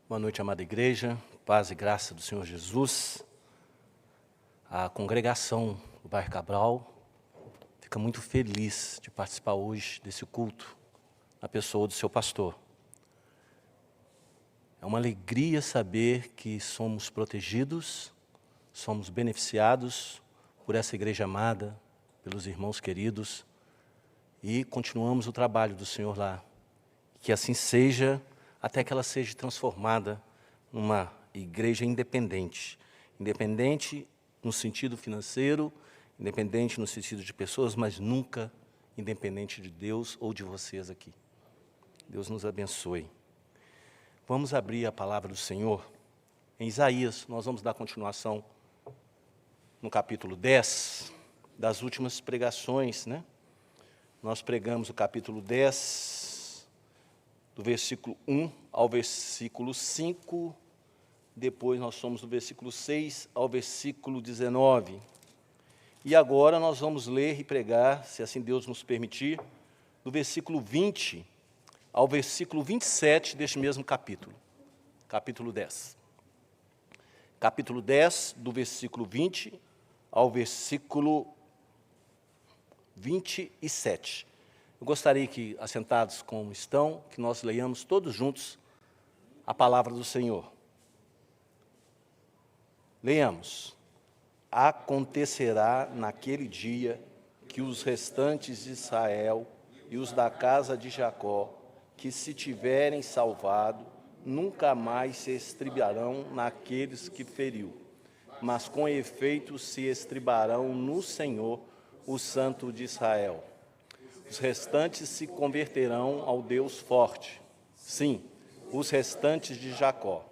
Boa noite, amada igreja, paz e graça do Senhor Jesus. A congregação do bairro Cabral fica muito feliz de participar hoje desse culto na pessoa do seu pastor. É uma alegria saber que somos protegidos, somos beneficiados por essa igreja amada, pelos irmãos queridos, e continuamos o trabalho do Senhor lá. Que assim seja, até que ela seja transformada numa igreja independente. Independente no sentido financeiro, independente no sentido de pessoas, mas nunca independente de Deus ou de vocês aqui. Deus nos abençoe. Vamos abrir a palavra do Senhor em Isaías. Nós vamos dar continuação no capítulo 10 das últimas pregações, né? Nós pregamos o capítulo 10, do versículo 1 ao versículo 5, depois nós somos do versículo 6 ao versículo 19. E agora nós vamos ler e pregar, se assim Deus nos permitir, do versículo 20 ao versículo 27 deste mesmo capítulo, capítulo 10. Capítulo 10, do versículo 20 ao versículo 27. Eu gostaria que, assentados como estão, que nós leiamos todos juntos a palavra do Senhor. Leiamos. Acontecerá naquele dia que os restantes de Israel e os da casa de Jacó, que se tiverem salvado, nunca mais se estribarão naqueles que feriu, mas com efeito se estribarão no Senhor, o Santo de Israel. Os restantes se converterão ao Deus forte, sim, os restantes de Jacó.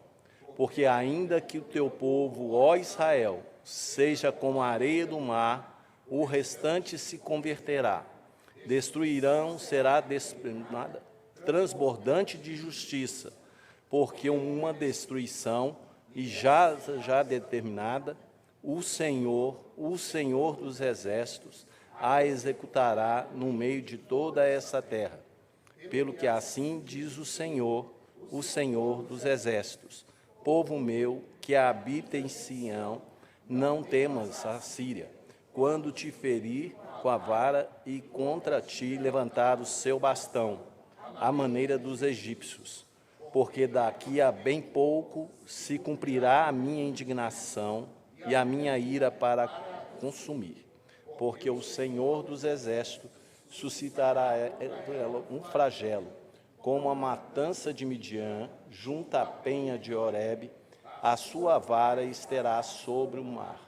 Porque ainda que o teu povo, ó Israel, seja como a areia do mar, o restante se converterá. Destruirão, será transbordante de justiça, porque uma destruição, e já determinada, o Senhor dos exércitos, a executará no meio de toda essa terra. Pelo que assim diz o Senhor dos exércitos: povo meu, que habita em Sião, não temas a Síria, quando te ferir com a vara e contra ti levantar o seu bastão, à maneira dos egípcios. Porque daqui a bem pouco se cumprirá a minha indignação e a minha ira para consumir. Porque o Senhor dos exércitos suscitará um flagelo, como a matança de Midian, junto à penha de Horebe, a sua vara esterá sobre o mar,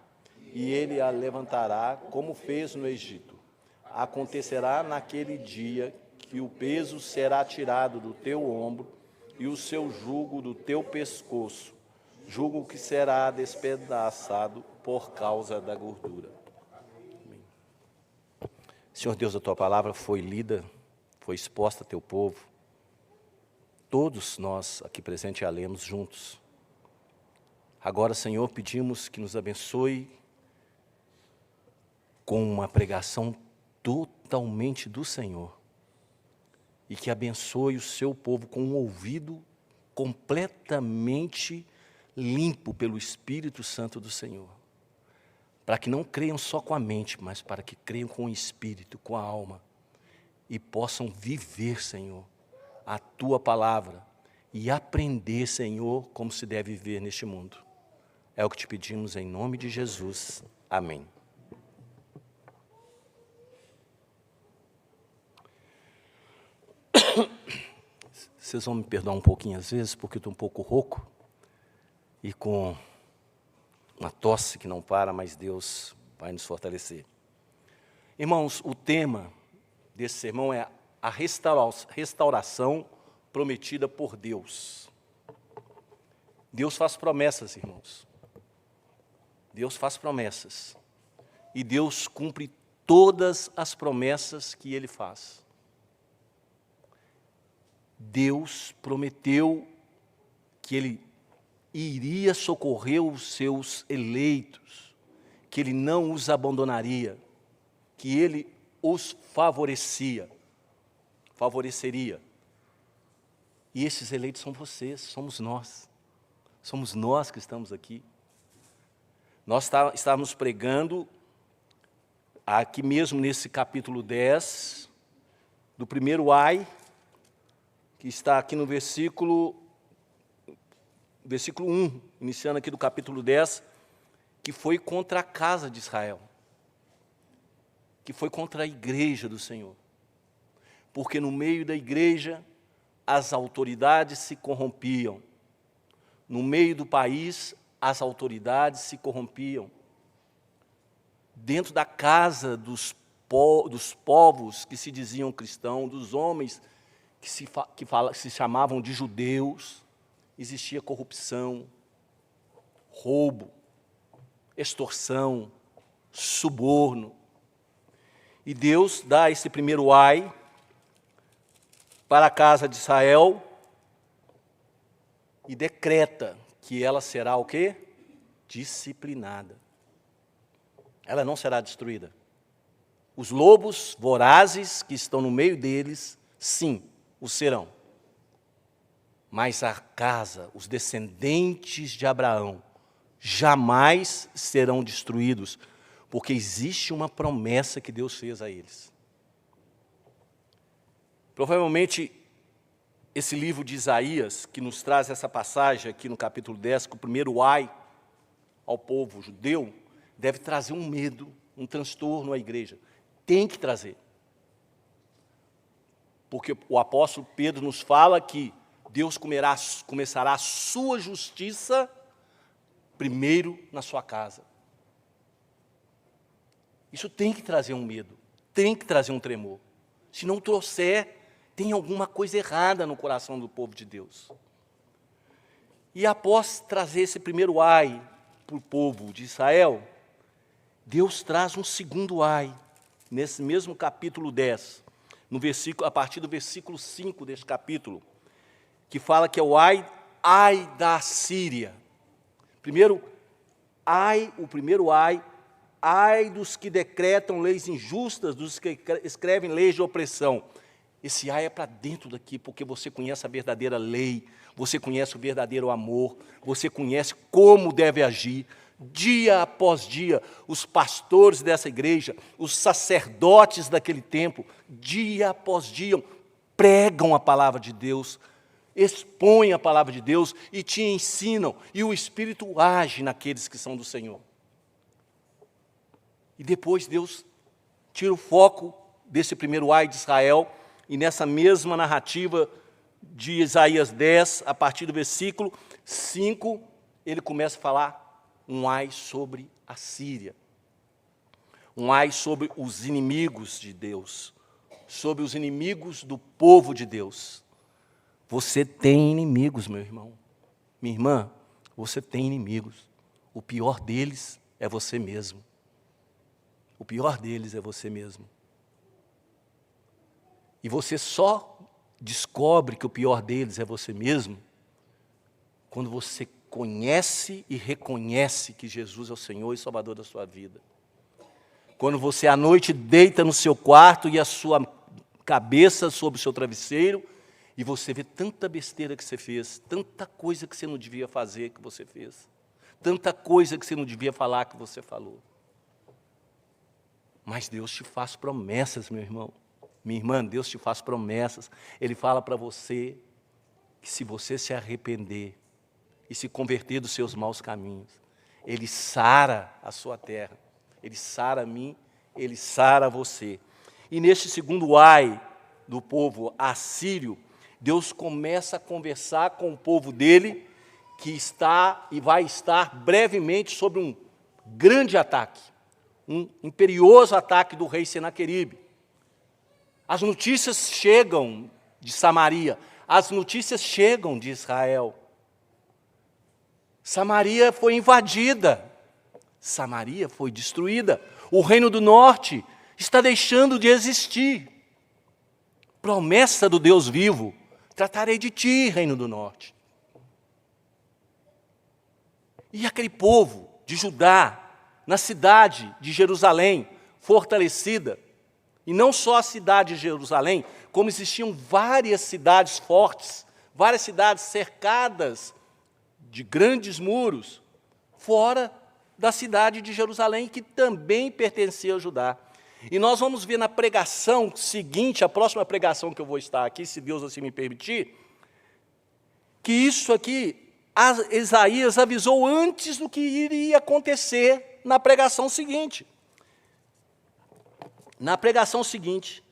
e ele a levantará, como fez no Egito. Acontecerá naquele dia que o peso será tirado do teu ombro, e o seu jugo do teu pescoço, jugo que será despedaçado por causa da gordura. Senhor Deus, a tua palavra foi lida, foi exposta a teu povo. Todos nós aqui presentes a lemos juntos. Agora, Senhor, pedimos que nos abençoe com uma pregação totalmente do Senhor e que abençoe o seu povo com um ouvido completamente limpo pelo Espírito Santo do Senhor, para que não creiam só com a mente, mas para que creiam com o Espírito, com a alma, e possam viver, Senhor, a Tua palavra e aprender, Senhor, como se deve viver neste mundo. É o que te pedimos em nome de Jesus. Amém. Vocês vão me perdoar um pouquinho às vezes, porque eu estou um pouco rouco e com uma tosse que não para, mas Deus vai nos fortalecer. Irmãos, o tema desse sermão é a restauração prometida por Deus. Deus faz promessas, irmãos. Deus faz promessas. E Deus cumpre todas as promessas que Ele faz. Deus prometeu que Ele iria socorrer os seus eleitos, que Ele não os abandonaria, que Ele os favoreceria. E esses eleitos são vocês, somos nós. Somos nós que estamos aqui. Nós estávamos pregando aqui mesmo nesse capítulo 10, do primeiro ai, que está aqui no versículo 1, iniciando aqui do capítulo 10, que foi contra a casa de Israel, que foi contra a igreja do Senhor. Porque no meio da igreja, as autoridades se corrompiam. No meio do país, as autoridades se corrompiam. Dentro da casa dos povos que se diziam cristãos, dos homens que se chamavam de judeus, existia corrupção, roubo, extorsão, suborno. E Deus dá esse primeiro ai para a casa de Israel e decreta que ela será o quê? Disciplinada. Ela não será destruída. Os lobos vorazes que estão no meio deles, sim, o serão. Mas a casa, os descendentes de Abraão, jamais serão destruídos, porque existe uma promessa que Deus fez a eles. Provavelmente, esse livro de Isaías, que nos traz essa passagem aqui no capítulo 10, que o primeiro ai ao povo judeu, deve trazer um medo, um transtorno à igreja. Tem que trazer. Porque o apóstolo Pedro nos fala que Deus começará a sua justiça primeiro na sua casa. Isso tem que trazer um medo, tem que trazer um tremor. Se não trouxer, tem alguma coisa errada no coração do povo de Deus. E após trazer esse primeiro ai para o povo de Israel, Deus traz um segundo ai, nesse mesmo capítulo 10, a partir do versículo 5 deste capítulo, que fala que é o ai da Assíria. O primeiro ai dos que decretam leis injustas, dos que escrevem leis de opressão. Esse ai é para dentro daqui, porque você conhece a verdadeira lei, você conhece o verdadeiro amor, você conhece como deve agir. Dia após dia, os pastores dessa igreja, os sacerdotes daquele tempo, dia após dia, pregam a palavra de Deus, expõem a palavra de Deus e te ensinam, e o Espírito age naqueles que são do Senhor. E depois Deus tira o foco desse primeiro ai de Israel, e nessa mesma narrativa de Isaías 10, a partir do versículo 5, ele começa a falar um ai sobre a Síria, um ai sobre os inimigos de Deus, sobre os inimigos do povo de Deus. Você tem inimigos, meu irmão, minha irmã, você tem inimigos. O pior deles é você mesmo. O pior deles é você mesmo. E você só descobre que o pior deles é você mesmo quando você conhece e reconhece que Jesus é o Senhor e Salvador da sua vida. Quando você à noite deita no seu quarto e a sua cabeça sobre o seu travesseiro e você vê tanta besteira que você fez, tanta coisa que você não devia fazer que você fez, tanta coisa que você não devia falar que você falou. Mas Deus te faz promessas, meu irmão. Minha irmã, Deus te faz promessas. Ele fala para você que se você se arrepender e se converter dos seus maus caminhos, Ele sara a sua terra. Ele sara a mim, Ele sara você. E neste segundo ai do povo assírio, Deus começa a conversar com o povo dele, que está e vai estar brevemente sobre um grande ataque, um imperioso ataque do rei Senaqueribe. As notícias chegam de Samaria, as notícias chegam de Israel. Samaria foi invadida, Samaria foi destruída, o reino do norte está deixando de existir. Promessa do Deus vivo, tratarei de ti, reino do norte. E aquele povo de Judá, na cidade de Jerusalém, fortalecida, e não só a cidade de Jerusalém, como existiam várias cidades fortes, várias cidades cercadas de grandes muros, fora da cidade de Jerusalém, que também pertencia a Judá. E nós vamos ver na pregação seguinte, a próxima pregação que eu vou estar aqui, se Deus assim me permitir, que isso aqui, Isaías avisou antes do que iria acontecer na pregação seguinte. Na pregação seguinte,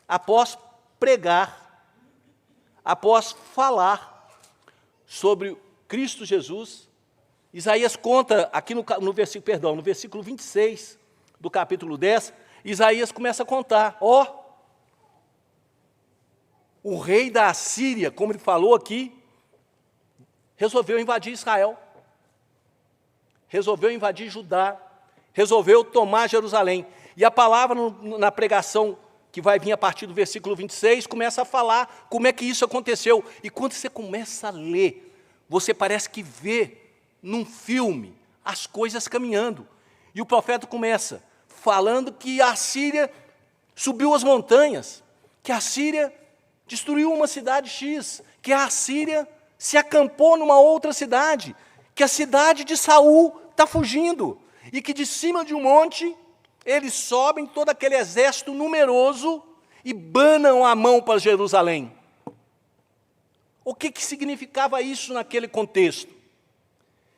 após pregar, após falar sobre Cristo Jesus, Isaías conta, aqui no versículo 26 do capítulo 10, Isaías começa a contar, o rei da Assíria, como ele falou aqui, resolveu invadir Israel, resolveu invadir Judá, resolveu tomar Jerusalém. E a palavra na pregação, que vai vir a partir do versículo 26, começa a falar como é que isso aconteceu. E quando você começa a ler, você parece que vê num filme as coisas caminhando. E o profeta começa falando que a Síria subiu as montanhas, que a Síria destruiu uma cidade X, que a Síria se acampou numa outra cidade, que a cidade de Saul está fugindo, e que de cima de um monte eles sobem todo aquele exército numeroso e banam a mão para Jerusalém. O que significava isso naquele contexto?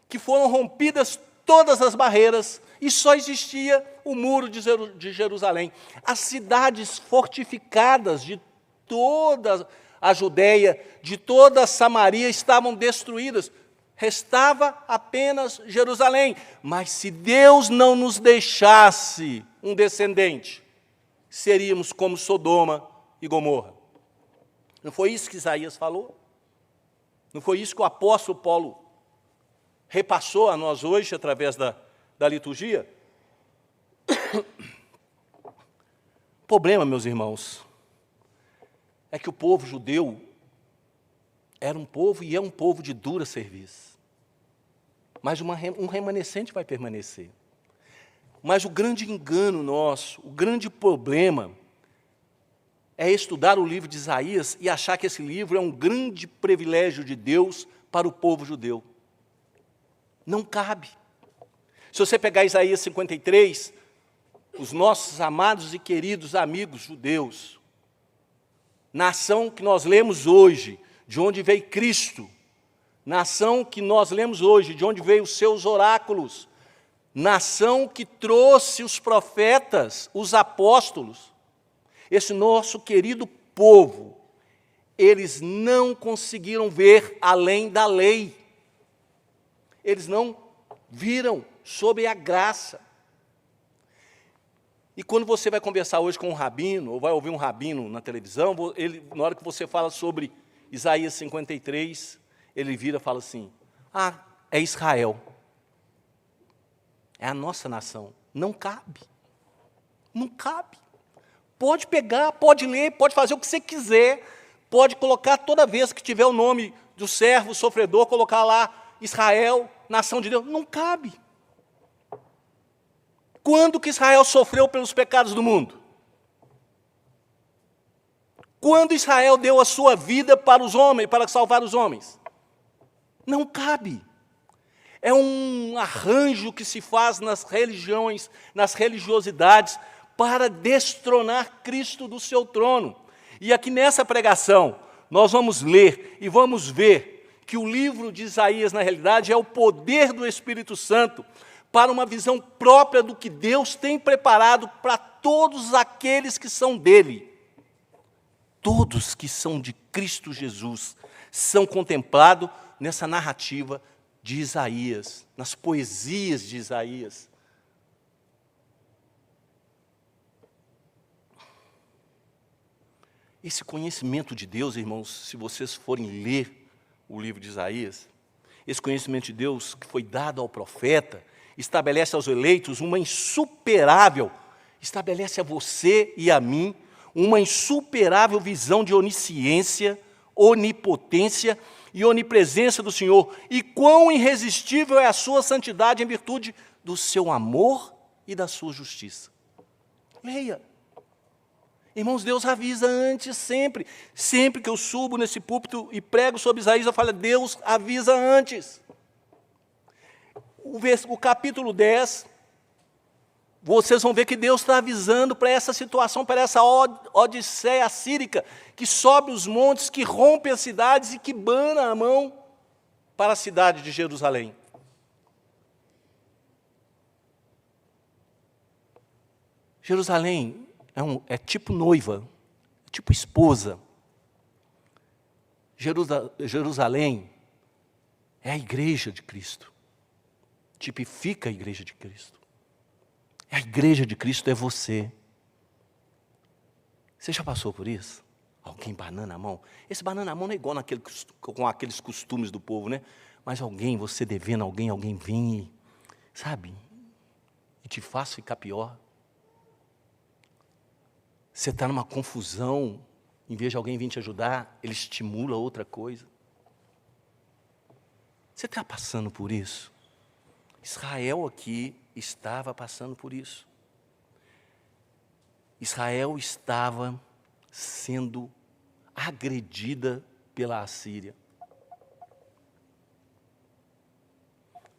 Que foram rompidas todas as barreiras e só existia o muro de Jerusalém. As cidades fortificadas de toda a Judéia, de toda a Samaria, estavam destruídas. Restava apenas Jerusalém. Mas se Deus não nos deixasse um descendente, seríamos como Sodoma e Gomorra. Não foi isso que Isaías falou? Não foi isso que o apóstolo Paulo repassou a nós hoje, através da liturgia? O problema, meus irmãos, é que o povo judeu era um povo e é um povo de dura serviço. Mas um remanescente vai permanecer. Mas o grande engano nosso, o grande problema, é estudar o livro de Isaías e achar que esse livro é um grande privilégio de Deus para o povo judeu. Não cabe. Se você pegar Isaías 53, os nossos amados e queridos amigos judeus, nação que nós lemos hoje, de onde veio Cristo, nação que nós lemos hoje, de onde veio os seus oráculos, nação que trouxe os profetas, os apóstolos, esse nosso querido povo, eles não conseguiram ver além da lei. Eles não viram sob a graça. E quando você vai conversar hoje com um rabino, ou vai ouvir um rabino na televisão, na hora que você fala sobre Isaías 53, ele vira e fala assim, é Israel. É a nossa nação. Não cabe. Não cabe. Pode pegar, pode ler, pode fazer o que você quiser, pode colocar toda vez que tiver o nome do servo, sofredor, colocar lá Israel, nação de Deus. Não cabe. Quando que Israel sofreu pelos pecados do mundo? Quando Israel deu a sua vida para os homens, para salvar os homens? Não cabe. É um arranjo que se faz nas religiões, nas religiosidades, para destronar Cristo do seu trono. E aqui nessa pregação, nós vamos ler e vamos ver que o livro de Isaías, na realidade, é o poder do Espírito Santo para uma visão própria do que Deus tem preparado para todos aqueles que são dele. Todos que são de Cristo Jesus são contemplados nessa narrativa de Isaías, nas poesias de Isaías. Esse conhecimento de Deus, irmãos, se vocês forem ler o livro de Isaías, esse conhecimento de Deus que foi dado ao profeta, estabelece aos eleitos uma insuperável, estabelece a você e a mim, uma insuperável visão de onisciência, onipotência e onipresença do Senhor, e quão irresistível é a sua santidade em virtude do seu amor e da sua justiça. Leia. Irmãos, Deus avisa antes sempre. Sempre que eu subo nesse púlpito e prego sobre Isaías, eu falo, Deus avisa antes. O capítulo 10, vocês vão ver que Deus está avisando para essa situação, para essa odisseia assírica, que sobe os montes, que rompe as cidades e que bana a mão para a cidade de Jerusalém. Jerusalém é tipo noiva, é tipo esposa. Jerusalém é a igreja de Cristo, tipifica a igreja de Cristo. A igreja de Cristo é você. Você já passou por isso? Alguém banana a mão? Esse banana a mão não é igual com aqueles costumes do povo, né? Mas alguém, você devendo alguém vem, sabe? E te faz ficar pior. Você está numa confusão, em vez de alguém vir te ajudar, ele estimula outra coisa. Você está passando por isso? Israel aqui estava passando por isso. Israel estava sendo agredida pela Assíria.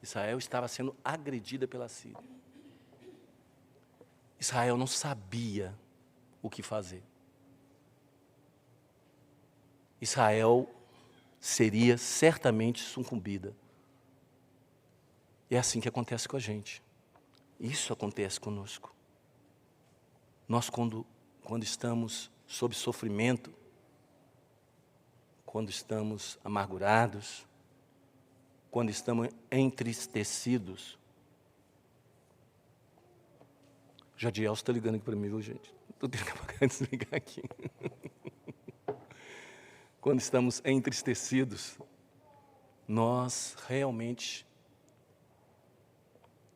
Israel estava sendo agredida pela Síria. Israel não sabia o que fazer. Israel seria certamente sucumbida. É assim que acontece com a gente. Isso acontece conosco. Nós, quando estamos sob sofrimento, quando estamos amargurados, quando estamos entristecidos. Jadiel está ligando aqui para mim, viu, gente? Estou tendo que desligar aqui. Quando estamos entristecidos, nós realmente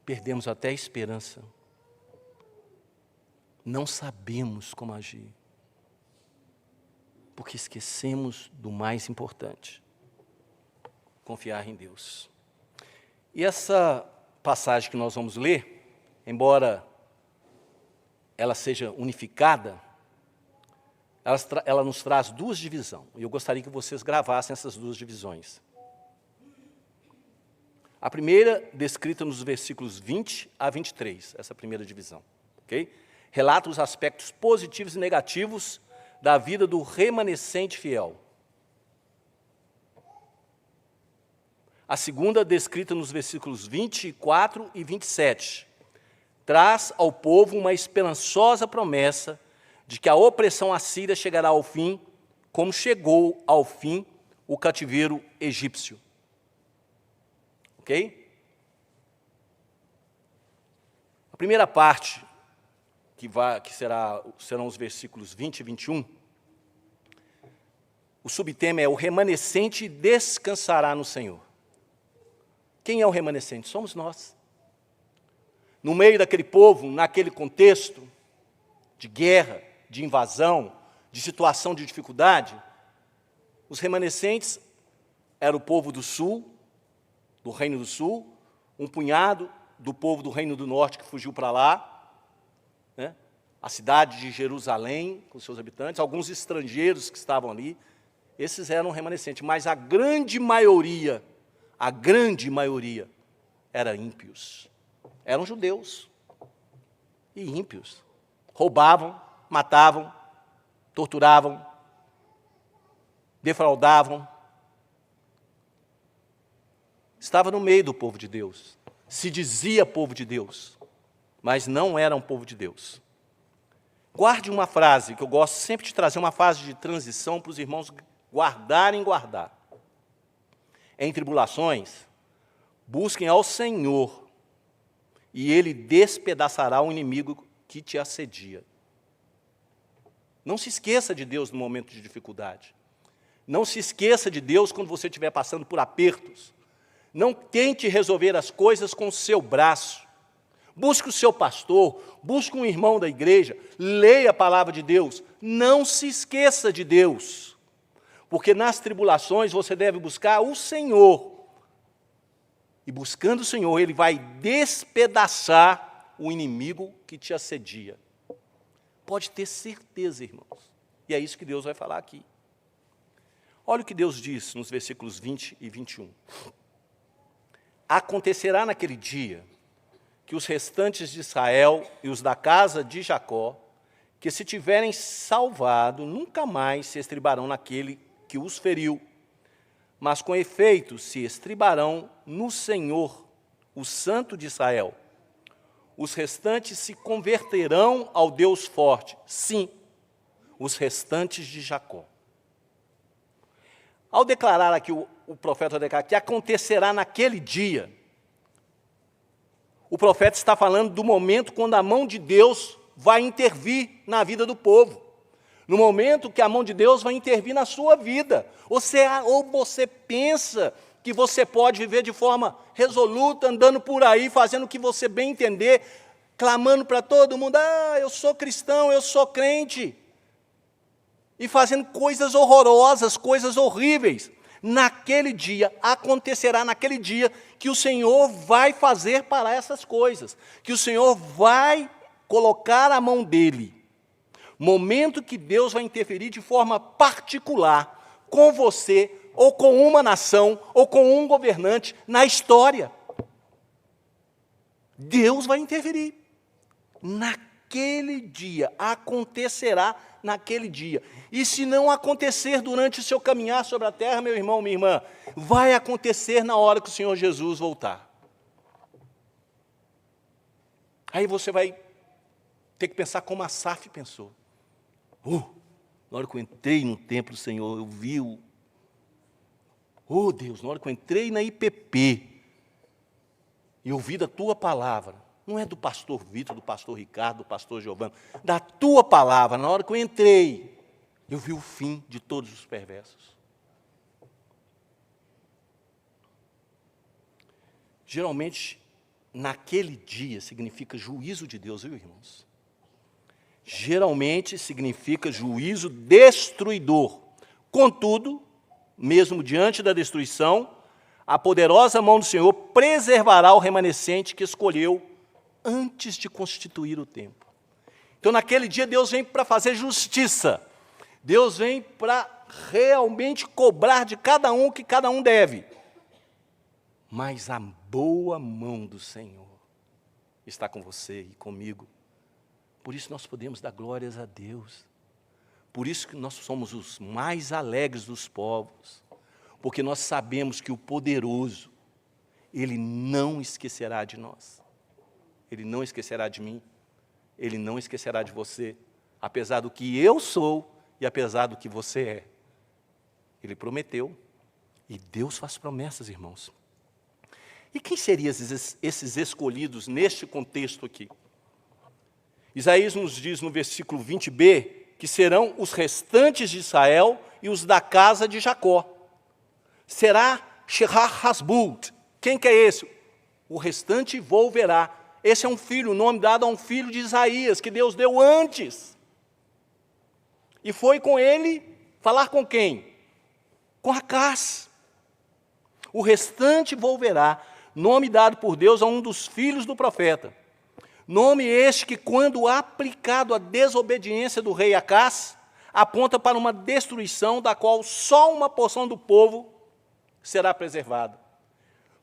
perdemos até a esperança. Não sabemos como agir, porque esquecemos do mais importante: confiar em Deus. E essa passagem que nós vamos ler, embora ela seja unificada, ela nos traz duas divisões. E eu gostaria que vocês gravassem essas duas divisões. A primeira, descrita nos versículos 20 a 23, essa primeira divisão. Okay? Relata os aspectos positivos e negativos da vida do remanescente fiel. A segunda, descrita nos versículos 24 e 27, traz ao povo uma esperançosa promessa de que a opressão assíria chegará ao fim, como chegou ao fim o cativeiro egípcio. Ok? A primeira parte, serão os versículos 20 e 21, o subtema é: o remanescente descansará no Senhor. Quem é o remanescente? Somos nós. No meio daquele povo, naquele contexto de guerra, de invasão, de situação de dificuldade, os remanescentes eram o povo do sul, do Reino do Sul, um punhado do povo do Reino do Norte que fugiu para lá, né? A cidade de Jerusalém, com seus habitantes, alguns estrangeiros que estavam ali, esses eram remanescentes, mas a grande maioria era ímpios. Eram judeus e ímpios. Roubavam, matavam, torturavam, defraudavam. Estava no meio do povo de Deus. Se dizia povo de Deus, mas não era um povo de Deus. Guarde uma frase, que eu gosto sempre de trazer uma fase de transição para os irmãos guardar. Em tribulações, busquem ao Senhor, e Ele despedaçará o inimigo que te assedia. Não se esqueça de Deus no momento de dificuldade. Não se esqueça de Deus quando você estiver passando por apertos. Não tente resolver as coisas com o seu braço. Busque o seu pastor, busque um irmão da igreja, leia a palavra de Deus. Não se esqueça de Deus, porque nas tribulações você deve buscar o Senhor. E buscando o Senhor, Ele vai despedaçar o inimigo que te assedia. Pode ter certeza, irmãos. E é isso que Deus vai falar aqui. Olha o que Deus diz nos versículos 20 e 21. acontecerá naquele dia que os restantes de Israel e os da casa de Jacó, que se tiverem salvado, nunca mais se estribarão naquele que os feriu, mas com efeito se estribarão no Senhor, o Santo de Israel. Os restantes se converterão ao Deus forte, sim, os restantes de Jacó. Ao declarar aqui, o profeta declara que acontecerá naquele dia, o profeta está falando do momento quando a mão de Deus vai intervir na vida do povo. No momento que a mão de Deus vai intervir na sua vida. Ou você pensa que você pode viver de forma resoluta, andando por aí, fazendo o que você bem entender, clamando para todo mundo, eu sou cristão, eu sou crente, e fazendo coisas horrorosas, coisas horríveis. Naquele dia, acontecerá naquele dia, que o Senhor vai fazer para essas coisas, que o Senhor vai colocar a mão dele. Momento que Deus vai interferir de forma particular com você, ou com uma nação, ou com um governante na história. Deus vai interferir. Naquele dia, acontecerá naquele dia. E se não acontecer durante o seu caminhar sobre a terra, meu irmão, minha irmã, vai acontecer na hora que o Senhor Jesus voltar. Aí você vai ter que pensar como Asaf pensou. Na hora que eu entrei no templo, Senhor, eu vi Deus, na hora que eu entrei na IPP, e ouvi da tua palavra, não é do pastor Vitor, do pastor Ricardo, do pastor Giovano, da tua palavra, na hora que eu entrei, eu vi o fim de todos os perversos. Geralmente, naquele dia, significa juízo de Deus, viu, irmãos? Geralmente, significa juízo destruidor. Contudo, mesmo diante da destruição, a poderosa mão do Senhor preservará o remanescente que escolheu antes de constituir o tempo. Então, naquele dia, Deus vem para fazer justiça. Deus vem para realmente cobrar de cada um o que cada um deve. Mas a boa mão do Senhor está com você e comigo. Por isso nós podemos dar glórias a Deus. Por isso que nós somos os mais alegres dos povos. Porque nós sabemos que o poderoso, Ele não esquecerá de nós. Ele não esquecerá de mim. Ele não esquecerá de você. Apesar do que eu sou e apesar do que você é. Ele prometeu. E Deus faz promessas, irmãos. E quem seriam esses escolhidos neste contexto aqui? Isaías nos diz no versículo 20b, que serão os restantes de Israel e os da casa de Jacó. Será Shehar Hasbult. Quem que é esse? O restante volverá. Esse é um filho, o nome dado a um filho de Isaías, que Deus deu antes. E foi com ele falar com quem? Com Acás. O restante volverá, nome dado por Deus a um dos filhos do profeta. Nome este que, quando aplicado à desobediência do rei Acás, aponta para uma destruição da qual só uma porção do povo será preservada.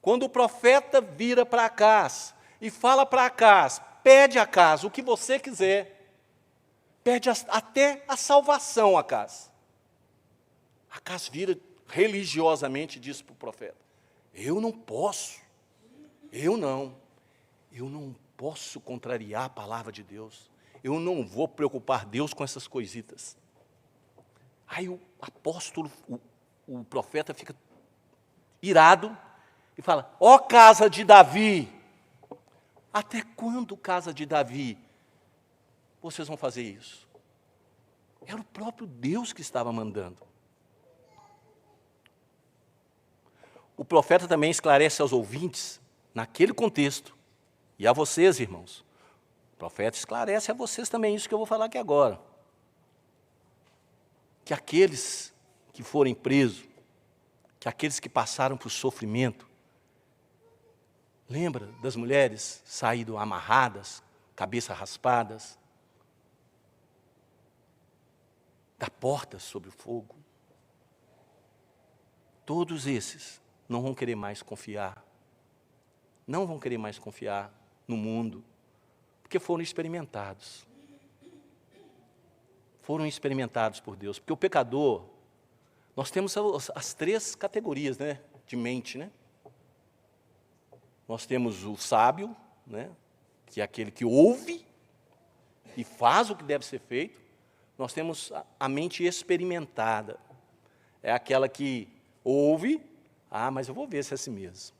Quando o profeta vira para Acás e fala para Acás, pede a Acás o que você quiser, pede até a salvação a Acás. Acás vira religiosamente e diz para o profeta, eu não posso posso contrariar a palavra de Deus. Eu não vou preocupar Deus com essas coisitas. Aí o apóstolo, o profeta fica irado e fala, ó casa de Davi, até quando, casa de Davi, vocês vão fazer isso? Era o próprio Deus que estava mandando. O profeta também esclarece aos ouvintes, naquele contexto, e a vocês, irmãos, o profeta esclarece a vocês também isso que eu vou falar aqui agora. Que aqueles que forem presos, que aqueles que passaram por sofrimento, lembra das mulheres saíram amarradas, cabeça raspadas, da porta sob o fogo? Todos esses não vão querer mais confiar não vão querer mais confiar no mundo, porque foram experimentados. Foram experimentados por Deus. Porque o pecador, nós temos as 3 categorias, né, de mente, né? Nós temos o sábio, né, que é aquele que ouve e faz o que deve ser feito. Nós temos a mente experimentada. É aquela que ouve, mas eu vou ver se é assim mesmo.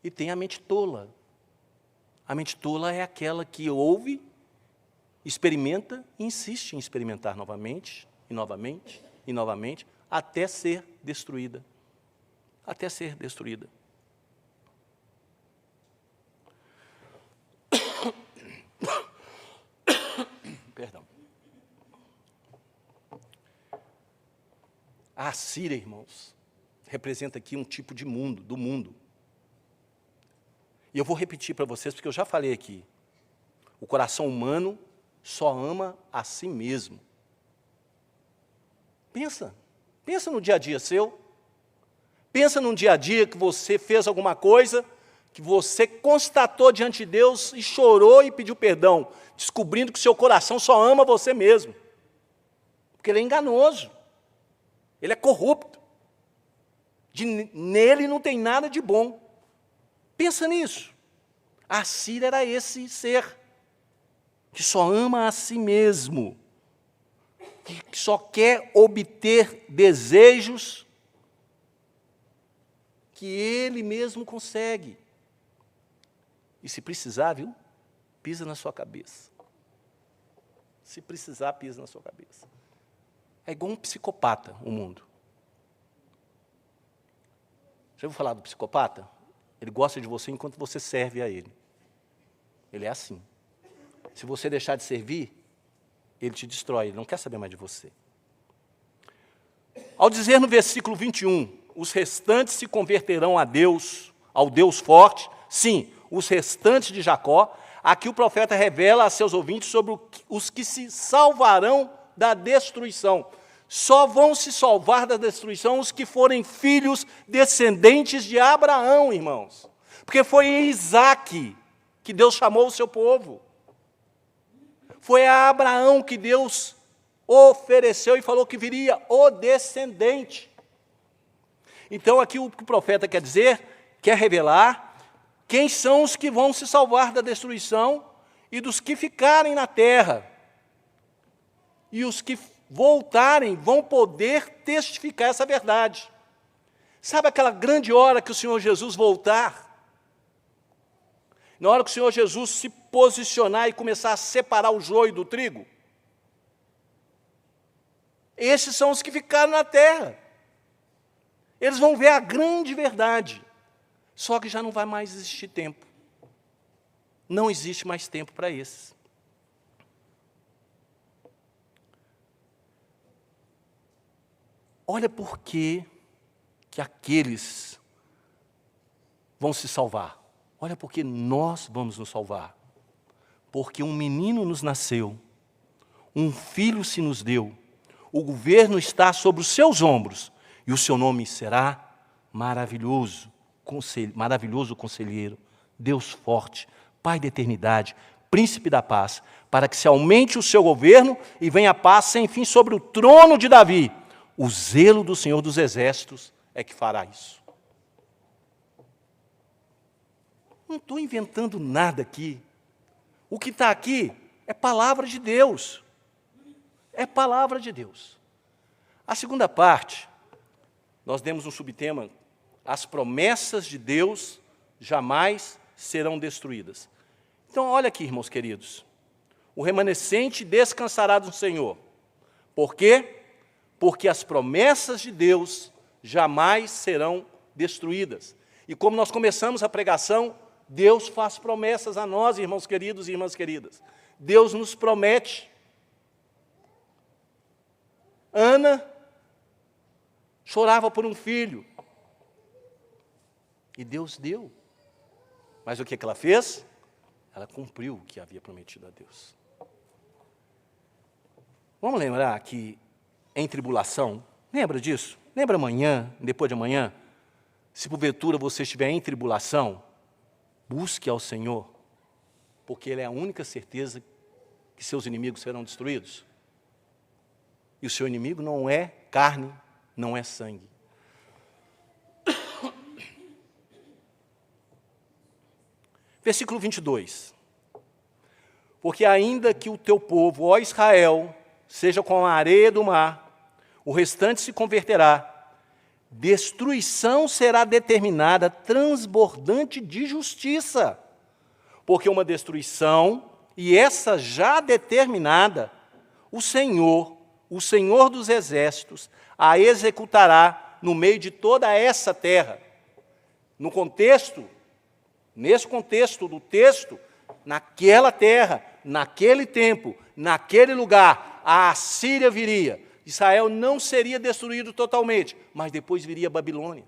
E tem a mente tola. A mente tola é aquela que ouve, experimenta e insiste em experimentar novamente, e novamente, e novamente, até ser destruída. Até ser destruída. Perdão. A Assíria, irmãos, representa aqui um tipo de mundo, do mundo. E eu vou repetir para vocês, porque eu já falei aqui. O coração humano só ama a si mesmo. Pensa no dia a dia seu. Pensa num dia a dia que você fez alguma coisa, que você constatou diante de Deus e chorou e pediu perdão, descobrindo que o seu coração só ama você mesmo. Porque ele é enganoso. Ele é corrupto. Nele não tem nada de bom. Pensa nisso. A Assíria era esse ser que só ama a si mesmo, que só quer obter desejos que ele mesmo consegue. E se precisar, viu, pisa na sua cabeça. Se precisar, pisa na sua cabeça. É igual um psicopata, o mundo. Já ouviu falar do psicopata? Ele gosta de você enquanto você serve a ele. Ele é assim. Se você deixar de servir, ele te destrói, ele não quer saber mais de você. Ao dizer no versículo 21, os restantes se converterão a Deus, ao Deus forte, sim, os restantes de Jacó, aqui o profeta revela a seus ouvintes sobre os que se salvarão da destruição. Só vão se salvar da destruição os que forem filhos descendentes de Abraão, irmãos. Porque foi em Isaque que Deus chamou o seu povo. Foi a Abraão que Deus ofereceu e falou que viria o descendente. Então, aqui o que o profeta quer dizer, quer revelar quem são os que vão se salvar da destruição e dos que ficarem na terra. E os que voltarem vão poder testificar essa verdade. Sabe aquela grande hora que o Senhor Jesus voltar? Na hora que o Senhor Jesus se posicionar e começar a separar o joio do trigo? Esses são os que ficaram na terra. Eles vão ver a grande verdade. Só que já não vai mais existir tempo. Não existe mais tempo para esses. Olha por que aqueles vão se salvar. Olha por que nós vamos nos salvar. Porque um menino nos nasceu, um filho se nos deu, o governo está sobre os seus ombros, e o seu nome será maravilhoso, maravilhoso conselheiro, Deus forte, Pai da eternidade, príncipe da paz, para que se aumente o seu governo e venha a paz sem fim sobre o trono de Davi. O zelo do Senhor dos Exércitos é que fará isso. Não estou inventando nada aqui. O que está aqui é palavra de Deus. É palavra de Deus. A segunda parte, nós demos um subtema, as promessas de Deus jamais serão destruídas. Então, olha aqui, irmãos queridos. O remanescente descansará do Senhor. Por quê? Porque as promessas de Deus jamais serão destruídas. E como nós começamos a pregação, Deus faz promessas a nós, irmãos queridos e irmãs queridas. Deus nos promete. Ana chorava por um filho. E Deus deu. Mas o que ela fez? Ela cumpriu o que havia prometido a Deus. Vamos lembrar que em tribulação, lembra disso? Lembra amanhã, depois de amanhã? Se porventura você estiver em tribulação, Busque ao Senhor, porque Ele é a única certeza que seus inimigos serão destruídos. E o seu inimigo não é carne, não é sangue. Versículo 22. Porque ainda que o teu povo, ó Israel, seja como a areia do mar, o restante se converterá, destruição será determinada, transbordante de justiça. Porque uma destruição, e essa já determinada, o Senhor dos exércitos, a executará no meio de toda essa terra. Nesse contexto do texto, naquela terra, naquele tempo, naquele lugar, a Assíria viria. Israel não seria destruído totalmente, mas depois viria a Babilônia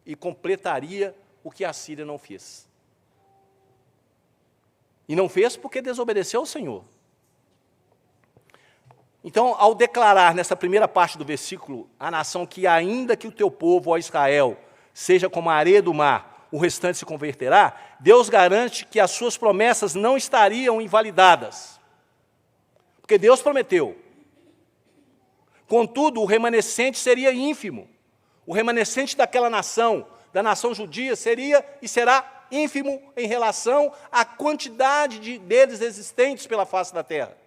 e completaria o que a Assíria não fez. E não fez porque desobedeceu ao Senhor. Então, ao declarar nessa primeira parte do versículo, a nação que ainda que o teu povo, ó Israel, seja como a areia do mar, o restante se converterá, Deus garante que as suas promessas não estariam invalidadas. Porque Deus prometeu. Contudo, o remanescente seria ínfimo. O remanescente daquela nação, da nação judia, seria e será ínfimo em relação à quantidade deles existentes pela face da terra.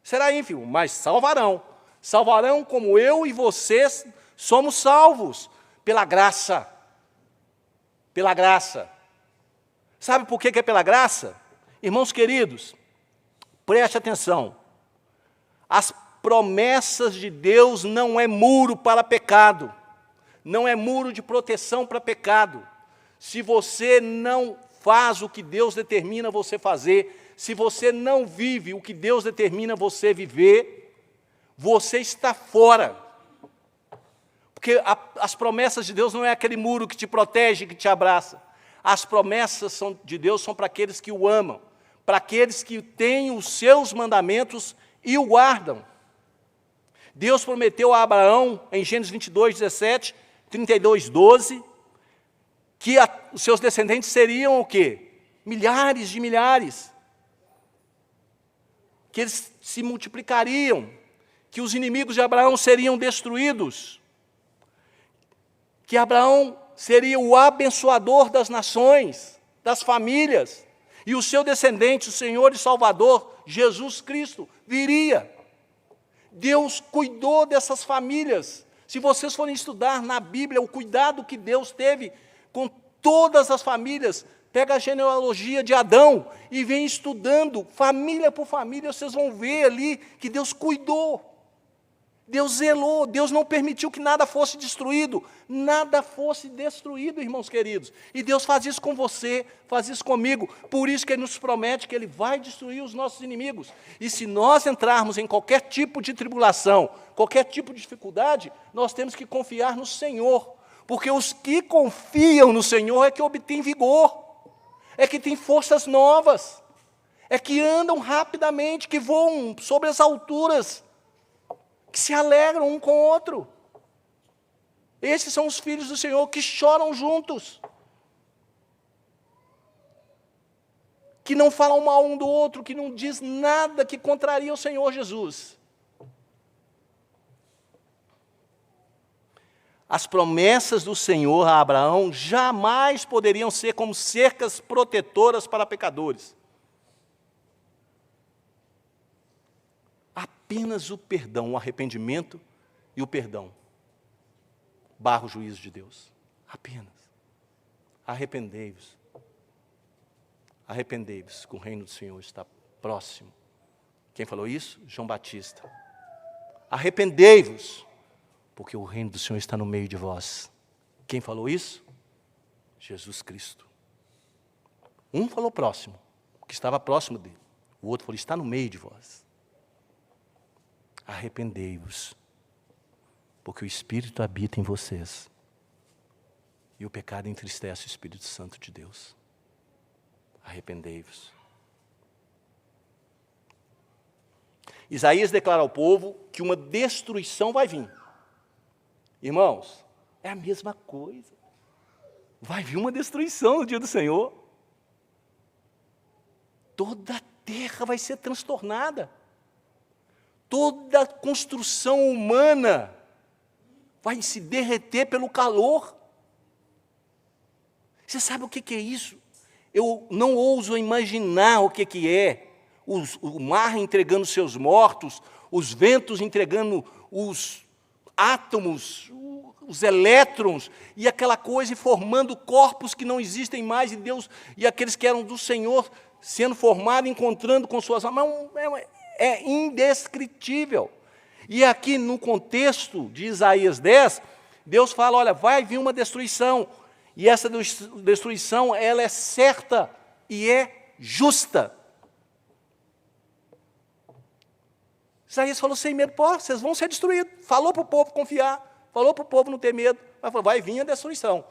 Será ínfimo, mas salvarão. Salvarão como eu e vocês somos salvos, pela graça. Pela graça. Sabe por que é pela graça? Irmãos queridos, preste atenção. As promessas de Deus não é muro para pecado. Não é muro de proteção para pecado. Se você não faz o que Deus determina você fazer, se você não vive o que Deus determina você viver, você está fora. Porque as promessas de Deus não é aquele muro que te protege, que te abraça. As promessas de Deus são para aqueles que o amam, para aqueles que têm os seus mandamentos e o guardam. Deus prometeu a Abraão, em Gênesis 22, 17, 32, 12, que os seus descendentes seriam o quê? Milhares de milhares. Que eles se multiplicariam, que os inimigos de Abraão seriam destruídos, que Abraão seria o abençoador das nações, das famílias, e o seu descendente, o Senhor e Salvador, Jesus Cristo, viria. Deus cuidou dessas famílias. Se vocês forem estudar na Bíblia o cuidado que Deus teve com todas as famílias, pega a genealogia de Adão e vem estudando família por família, vocês vão ver ali que Deus cuidou. Deus zelou, Deus não permitiu que nada fosse destruído, irmãos queridos. E Deus faz isso com você, faz isso comigo, por isso que Ele nos promete que Ele vai destruir os nossos inimigos. E se nós entrarmos em qualquer tipo de tribulação, qualquer tipo de dificuldade, nós temos que confiar no Senhor, porque os que confiam no Senhor é que obtêm vigor, é que têm forças novas, é que andam rapidamente, que voam sobre as alturas, que se alegram um com o outro. Esses são os filhos do Senhor que choram juntos, que não falam mal um do outro, que não diz nada que contraria o Senhor Jesus. As promessas do Senhor a Abraão jamais poderiam ser como cercas protetoras para pecadores. Apenas o perdão, o arrependimento e o perdão barra o juízo de Deus. Apenas. Arrependei-vos. Arrependei-vos, que o reino do Senhor está próximo. Quem falou isso? João Batista. Arrependei-vos, porque o reino do Senhor está no meio de vós. Quem falou isso? Jesus Cristo. Um falou próximo, que estava próximo dele. O outro falou, está no meio de vós. Arrependei-vos, porque o Espírito habita em vocês, e o pecado entristece o Espírito Santo de Deus. Arrependei-vos. Isaías declara ao povo que uma destruição vai vir. Irmãos, é a mesma coisa. vai vir uma destruição no dia do Senhor. Toda a terra vai ser transtornada. Toda a construção humana vai se derreter pelo calor. Você sabe o que é isso? Eu não ouso imaginar o que é. O mar entregando seus mortos, os ventos entregando os átomos, os elétrons, e aquela coisa, e formando corpos que não existem mais, e Deus, e aqueles que eram do Senhor, sendo formados, encontrando com suas almas. É indescritível. E aqui, no contexto de Isaías 10, Deus fala, olha, vai vir uma destruição, e essa destruição, ela é certa e é justa. Isaías falou sem medo, pô, vocês vão ser destruídos. Falou para o povo confiar, falou para o povo não ter medo, mas falou, vai vir a destruição.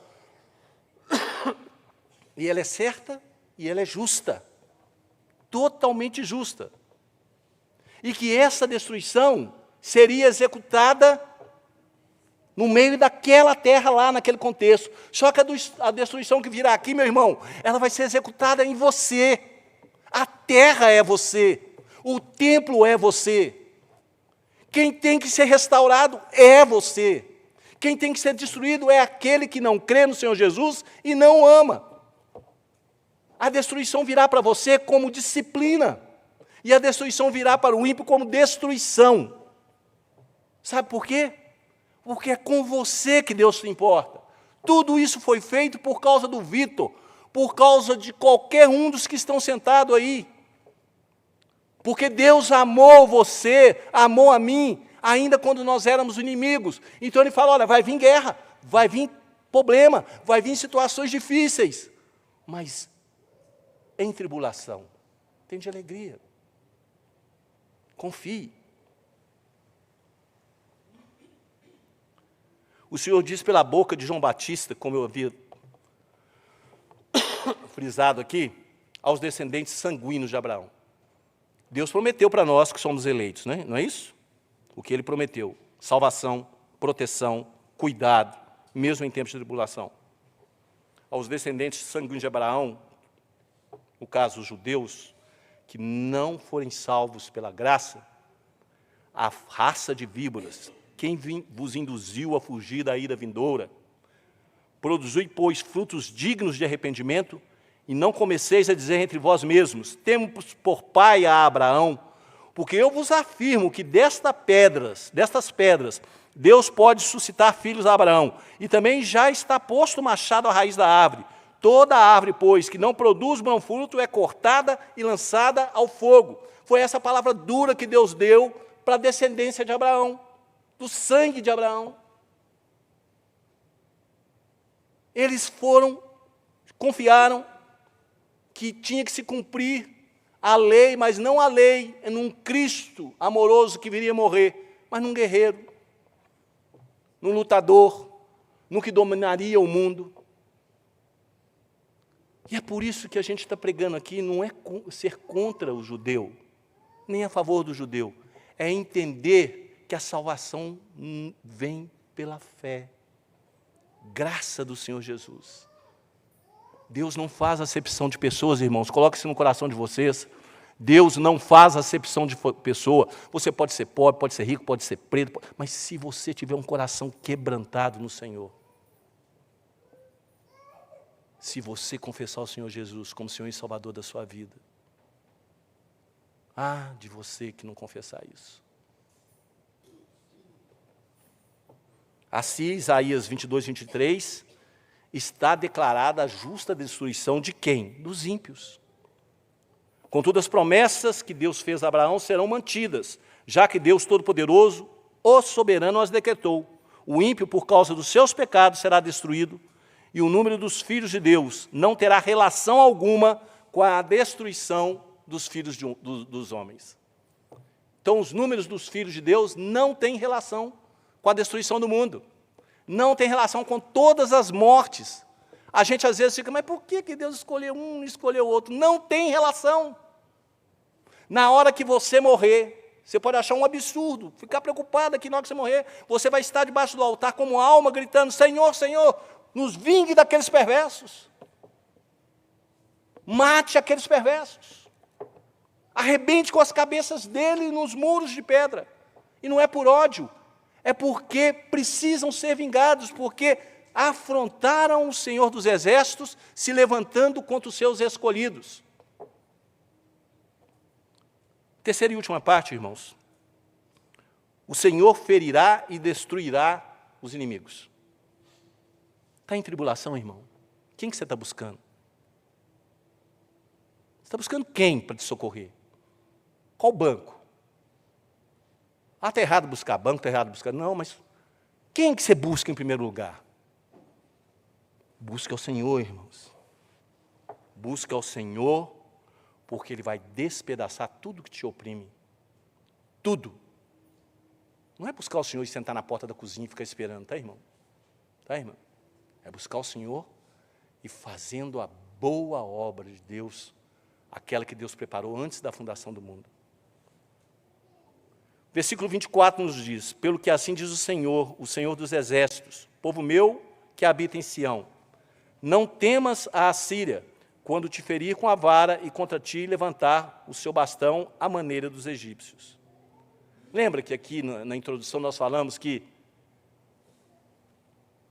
E ela é certa e ela é justa, totalmente justa. E que essa destruição seria executada no meio daquela terra lá, naquele contexto. Só que a destruição que virá aqui, meu irmão, ela vai ser executada em você. A terra é você, o templo é você. Quem tem que ser restaurado é você. Quem tem que ser destruído é aquele que não crê no Senhor Jesus e não ama. A destruição virá para você como disciplina. E a destruição virá para o ímpio como destruição. Sabe por quê? Porque é com você que Deus se importa. Tudo isso foi feito por causa do Vitor, por causa de qualquer um dos que estão sentados aí. Porque Deus amou você, amou a mim, ainda quando nós éramos inimigos. Então Ele fala, olha, vai vir guerra, vai vir problema, vai vir situações difíceis, mas em tribulação, tem de alegria. Confie. O Senhor diz pela boca de João Batista, como eu havia frisado aqui, aos descendentes sanguíneos de Abraão. Deus prometeu para nós que somos eleitos, né? Não é isso? O que Ele prometeu, salvação, proteção, cuidado, mesmo em tempos de tribulação. Aos descendentes sanguíneos de Abraão, no caso os judeus, que não forem salvos pela graça, a raça de víboras, quem vos induziu a fugir da ira vindoura, produzi, pois, frutos dignos de arrependimento, e não comeceis a dizer entre vós mesmos, temos por pai a Abraão, porque eu vos afirmo que destas pedras, Deus pode suscitar filhos a Abraão, e também já está posto o machado à raiz da árvore. Toda árvore, pois, que não produz bom fruto, é cortada e lançada ao fogo. Foi essa palavra dura que Deus deu para a descendência de Abraão, do sangue de Abraão. Eles confiaram que tinha que se cumprir a lei, mas não a lei, num Cristo amoroso que viria morrer, mas num guerreiro, num lutador, num que dominaria o mundo. E é por isso que a gente está pregando aqui, não é ser contra o judeu, nem a favor do judeu, é entender que a salvação vem pela fé, graça do Senhor Jesus. Deus não faz acepção de pessoas, irmãos, coloque isso no coração de vocês. Deus não faz acepção de pessoa. Você pode ser pobre, pode ser rico, pode ser preto, mas se você tiver um coração quebrantado no Senhor, se você confessar o Senhor Jesus como Senhor e Salvador da sua vida, de você que não confessar isso. Assim, Isaías 22, 23, está declarada a justa destruição de quem? Dos ímpios. Contudo, as promessas que Deus fez a Abraão serão mantidas, já que Deus Todo-Poderoso, o soberano, as decretou. O ímpio, por causa dos seus pecados, será destruído, e o número dos filhos de Deus não terá relação alguma com a destruição dos filhos dos homens. Então, os números dos filhos de Deus não têm relação com a destruição do mundo. Não tem relação com todas as mortes. A gente às vezes fica, mas por que Deus escolheu um e escolheu outro? Não tem relação. Na hora que você morrer, você pode achar um absurdo, ficar preocupado que na hora que você morrer, você vai estar debaixo do altar como alma, gritando, Senhor, Senhor, nos vingue daqueles perversos. Mate aqueles perversos. Arrebente com as cabeças dele nos muros de pedra. E não é por ódio, é porque precisam ser vingados, porque afrontaram o Senhor dos Exércitos, se levantando contra os seus escolhidos. Terceira e última parte, irmãos. O Senhor ferirá e destruirá os inimigos. Está em tribulação, irmão? Quem que você está buscando? Você está buscando quem para te socorrer? Qual banco? Ah, está errado buscar banco, está errado buscar... Não, mas quem que você busca em primeiro lugar? Busque ao Senhor, irmãos. Busque ao Senhor, porque Ele vai despedaçar tudo que te oprime. Tudo. Não é buscar o Senhor e sentar na porta da cozinha e ficar esperando, tá, irmão? Tá, irmão? É buscar o Senhor e fazendo a boa obra de Deus, aquela que Deus preparou antes da fundação do mundo. Versículo 24 nos diz: pelo que assim diz o Senhor dos Exércitos, povo meu que habita em Sião, não temas a Assíria, quando te ferir com a vara e contra ti levantar o seu bastão à maneira dos egípcios. Lembra que aqui na introdução nós falamos que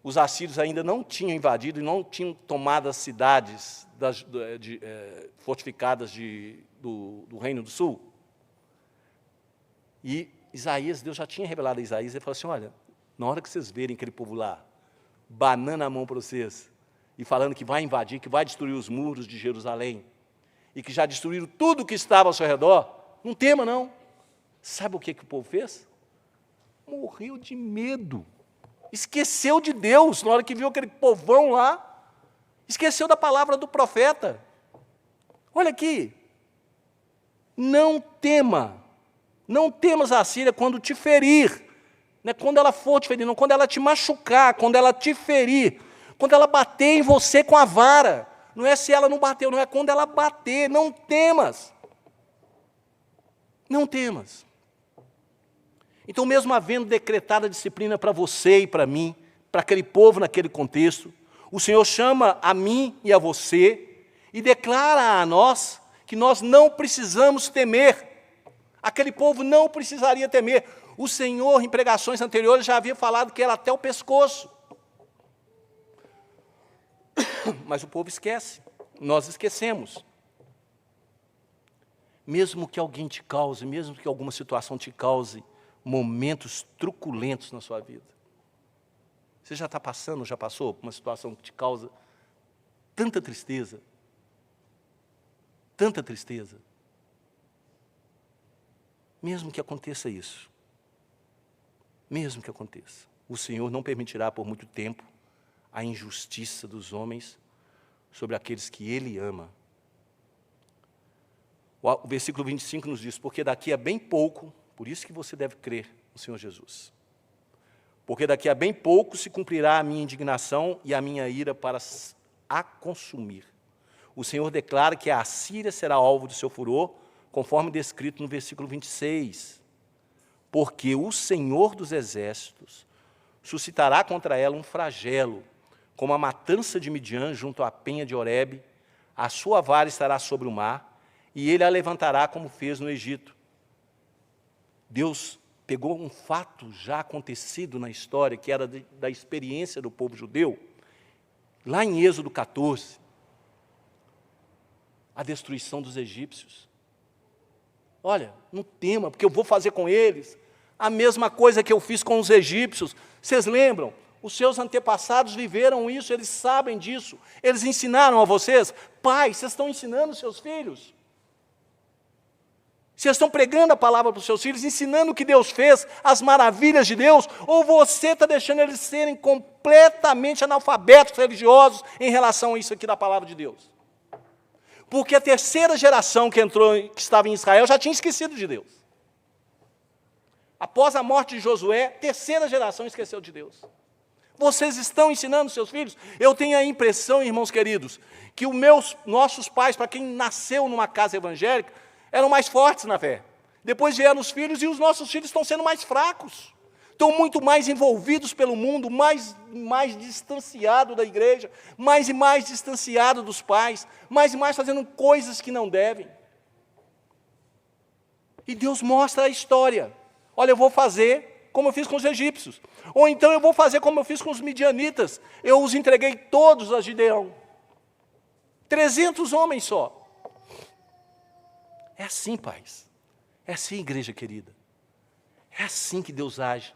os assírios ainda não tinham invadido e não tinham tomado as cidades fortificadas do Reino do Sul? E Isaías, Deus já tinha revelado a Isaías, ele falou assim: olha, na hora que vocês verem aquele povo lá, banando a mão para vocês, e falando que vai invadir, que vai destruir os muros de Jerusalém, e que já destruíram tudo que estava ao seu redor, não tema não. Sabe o que o povo fez? Morreu de medo. Esqueceu de Deus, na hora que viu aquele povão lá, esqueceu da palavra do profeta. Olha aqui, não temas a Assíria quando te ferir, não é quando ela for te ferir, não, quando ela te machucar, quando ela te ferir, quando ela bater em você com a vara, não é se ela não bateu, não é quando ela bater, não temas. Não temas. Então, mesmo havendo decretado a disciplina para você e para mim, para aquele povo naquele contexto, o Senhor chama a mim e a você e declara a nós que nós não precisamos temer. Aquele povo não precisaria temer. O Senhor, em pregações anteriores, já havia falado que era até o pescoço. Mas o povo esquece, nós esquecemos. Mesmo que alguém te cause, mesmo que alguma situação te cause momentos truculentos na sua vida. Você já está passando, já passou por uma situação que te causa tanta tristeza? Tanta tristeza. Mesmo que aconteça isso, mesmo que aconteça, o Senhor não permitirá por muito tempo a injustiça dos homens sobre aqueles que Ele ama. O versículo 25 nos diz: porque daqui a bem pouco, por isso que você deve crer no Senhor Jesus, porque daqui a bem pouco se cumprirá a minha indignação e a minha ira para a consumir. O Senhor declara que a Assíria será alvo do seu furor, conforme descrito no versículo 26. Porque o Senhor dos Exércitos suscitará contra ela um flagelo, como a matança de Midian junto à penha de Horebe, a sua vara estará sobre o mar, e ele a levantará como fez no Egito. Deus pegou um fato já acontecido na história, que era da experiência do povo judeu, lá em Êxodo 14, a destruição dos egípcios. Olha, não tema, porque eu vou fazer com eles a mesma coisa que eu fiz com os egípcios. Vocês lembram? Os seus antepassados viveram isso, eles sabem disso. Eles ensinaram a vocês. Pais, vocês estão ensinando os seus filhos? Vocês estão pregando a palavra para os seus filhos, ensinando o que Deus fez, as maravilhas de Deus, ou você está deixando eles serem completamente analfabetos religiosos em relação a isso aqui da palavra de Deus? Porque a terceira geração que estava em Israel já tinha esquecido de Deus. Após a morte de Josué, terceira geração esqueceu de Deus. Vocês estão ensinando seus filhos? Eu tenho a impressão, irmãos queridos, que nossos pais, para quem nasceu numa casa evangélica, eram mais fortes na fé. Depois vieram os filhos e os nossos filhos estão sendo mais fracos. estão muito mais envolvidos pelo mundo, mais distanciado da igreja, mais e mais distanciado dos pais, mais e mais fazendo coisas que não devem. E Deus mostra a história. Olha, eu vou fazer como eu fiz com os egípcios. Ou então eu vou fazer como eu fiz com os midianitas. Eu os entreguei todos a Gideão. 300 homens só. É assim, pais. É assim, igreja querida. É assim que Deus age.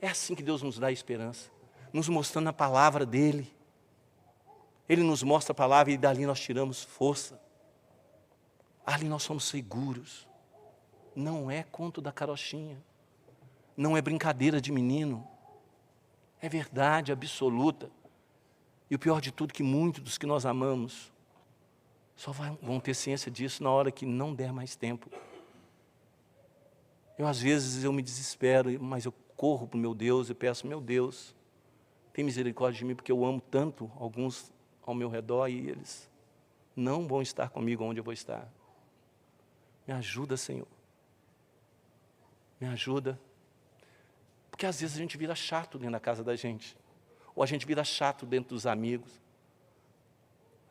É assim que Deus nos dá esperança. Nos mostrando a palavra dEle. Ele nos mostra a palavra e dali nós tiramos força. Ali nós somos seguros. Não é conto da carochinha. Não é brincadeira de menino. É verdade absoluta. E o pior de tudo, que muitos dos que nós amamos só vão ter ciência disso na hora que não der mais tempo. Às vezes eu me desespero, mas eu corro para o meu Deus e peço, meu Deus, tem misericórdia de mim, porque eu amo tanto alguns ao meu redor e eles não vão estar comigo onde eu vou estar. Me ajuda, Senhor. Me ajuda. Porque às vezes a gente vira chato dentro da casa da gente. Ou a gente vira chato dentro dos amigos.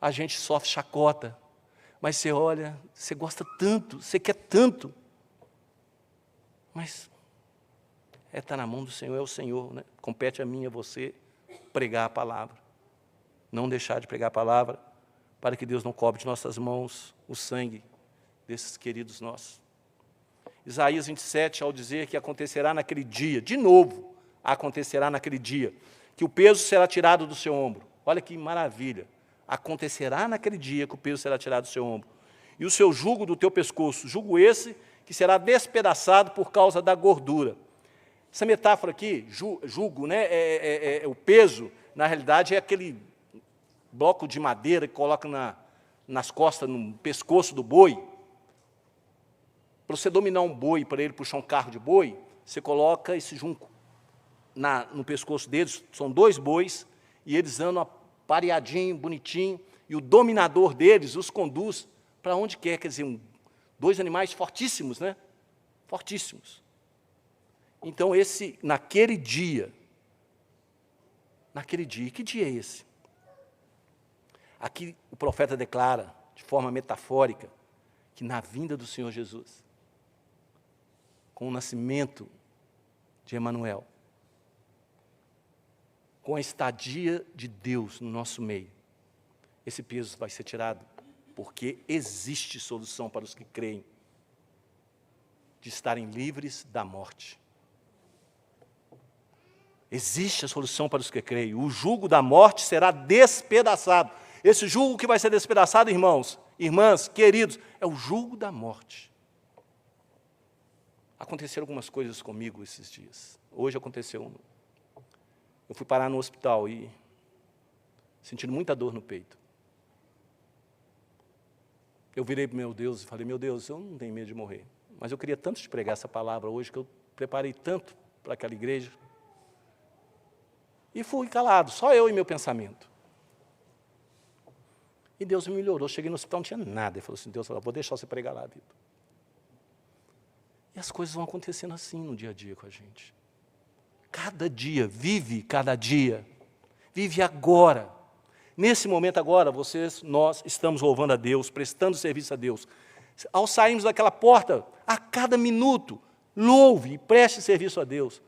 A gente sofre chacota. Mas você olha, você gosta tanto, você quer tanto. Mas está na mão do Senhor, é o Senhor, né? Compete a mim e a você pregar a palavra. Não deixar de pregar a palavra, para que Deus não cobre de nossas mãos o sangue desses queridos nossos. Isaías 27, ao dizer que acontecerá naquele dia, de novo, acontecerá naquele dia, que o peso será tirado do seu ombro. Olha que maravilha. Acontecerá naquele dia que o peso será tirado do seu ombro. E o seu jugo do teu pescoço, jugo esse que será despedaçado por causa da gordura. Essa metáfora aqui, jugo, né, o peso, na realidade, é aquele bloco de madeira que coloca nas costas, no pescoço do boi. Para você dominar um boi, para ele puxar um carro de boi, você coloca esse junco no pescoço deles, são 2 bois, e eles andam apareadinho, bonitinho, e o dominador deles os conduz para onde quer, quer dizer, 2 animais fortíssimos, né? Fortíssimos. Então, naquele dia, que dia é esse? Aqui o profeta declara, de forma metafórica, que na vinda do Senhor Jesus, com o nascimento de Emanuel, com a estadia de Deus no nosso meio, esse peso vai ser tirado, porque existe solução para os que creem, de estarem livres da morte. Existe a solução para os que creem. O jugo da morte será despedaçado. Esse jugo que vai ser despedaçado, irmãos, irmãs, queridos, é o jugo da morte. Aconteceram algumas coisas comigo esses dias. Hoje aconteceu uma. Eu fui parar no hospital e sentindo muita dor no peito. Eu virei para meu Deus e falei, meu Deus, eu não tenho medo de morrer. Mas eu queria tanto te pregar essa palavra hoje, que eu preparei tanto para aquela igreja. E fui calado, só eu e meu pensamento. E Deus me melhorou. Cheguei no hospital, não tinha nada. Ele falou assim, Deus, eu vou deixar você pregar lá, Vitor. E as coisas vão acontecendo assim no dia a dia com a gente. Cada dia, vive cada dia. Vive agora. Nesse momento agora, nós estamos louvando a Deus, prestando serviço a Deus. Ao sairmos daquela porta, a cada minuto, louve e preste serviço a Deus.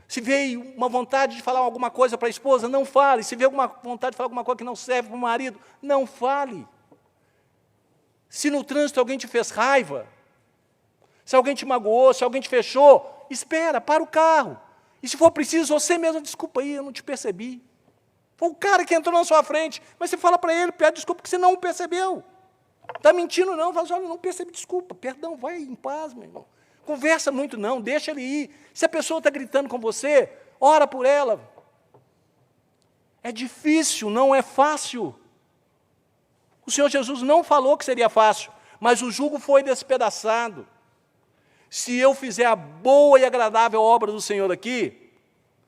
Se veio uma vontade de falar alguma coisa para a esposa, não fale. Se veio alguma vontade de falar alguma coisa que não serve para o marido, não fale. Se no trânsito alguém te fez raiva, se alguém te magoou, se alguém te fechou, espera, para o carro. E se for preciso, você mesmo, desculpa aí, eu não te percebi. Foi o cara que entrou na sua frente, mas você fala para ele, pede desculpa, porque você não o percebeu. Está mentindo não, fala assim, olha, não percebi, desculpa, perdão, vai em paz, meu irmão. Conversa muito não, deixa ele ir. Se a pessoa está gritando com você, ora por ela. É difícil, não é fácil. O Senhor Jesus não falou que seria fácil, mas o jugo foi despedaçado. Se eu fizer a boa e agradável obra do Senhor aqui,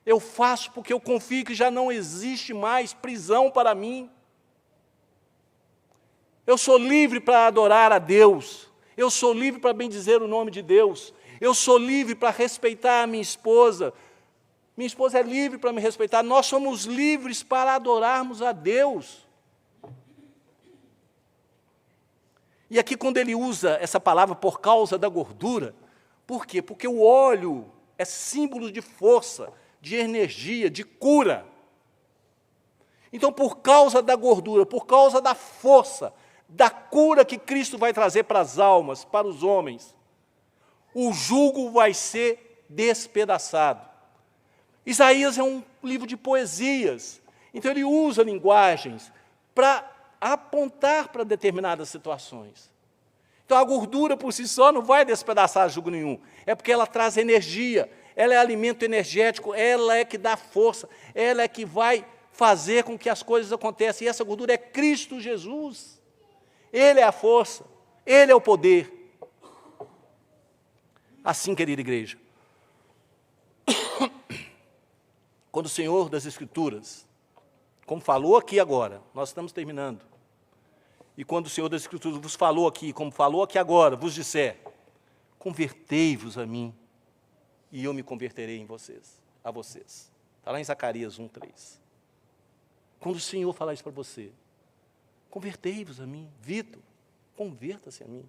eu faço porque eu confio que já não existe mais prisão para mim. Eu sou livre para adorar a Deus. Eu sou livre para bendizer o nome de Deus. Eu sou livre para respeitar a minha esposa, Minha esposa é livre para me respeitar. Nós somos livres para adorarmos a Deus. E aqui, quando ele usa essa palavra por causa da gordura, por quê? Porque o óleo é símbolo de força, de energia, de cura. Então, por causa da gordura, por causa da força, da cura que Cristo vai trazer para as almas, para os homens, o jugo vai ser despedaçado. Isaías é um livro de poesias, então ele usa linguagens para apontar para determinadas situações. Então, a gordura por si só não vai despedaçar jugo nenhum, é porque ela traz energia, ela é alimento energético, ela é que dá força, ela é que vai fazer com que as coisas aconteçam, e essa gordura é Cristo Jesus. Ele é a força, Ele é o poder. Assim, querida igreja, quando o Senhor das Escrituras, como falou aqui agora, nós estamos terminando, e quando o Senhor das Escrituras vos falou aqui, como falou aqui agora, vos disser, convertei-vos a mim, e eu me converterei em vocês, a vocês. Está lá em Zacarias 1:3. Quando o Senhor falar isso para você, convertei-vos a mim. Vitor, converta-se a mim.